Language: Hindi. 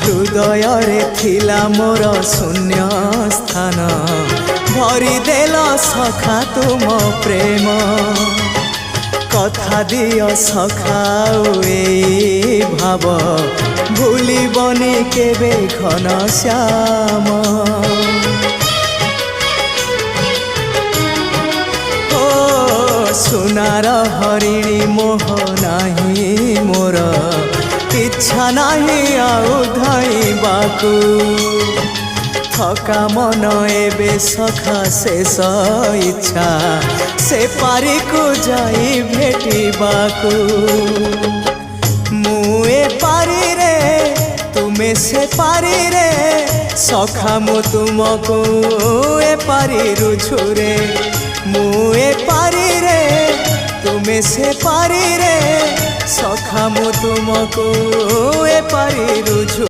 हृदय थिला मोर शून्य स्थान भरी देल सखा तुम प्रेम कथा दियो सखाओ ए भाव भूलिबनी केबे घन श्याम सुनार हरिणी मोह नाही मोर इच्छा नाही आउ धाइबाकू थका मन एबे सखा शेष इच्छा से पारी को जाई भेटिबाकू मुए पारी रे तुमे से पारी रे सखा मु तुमको ए पारी रुझुरे मुए पारी रे तुमे से पारी रे सखा मु तुमको ए पारी रुझु।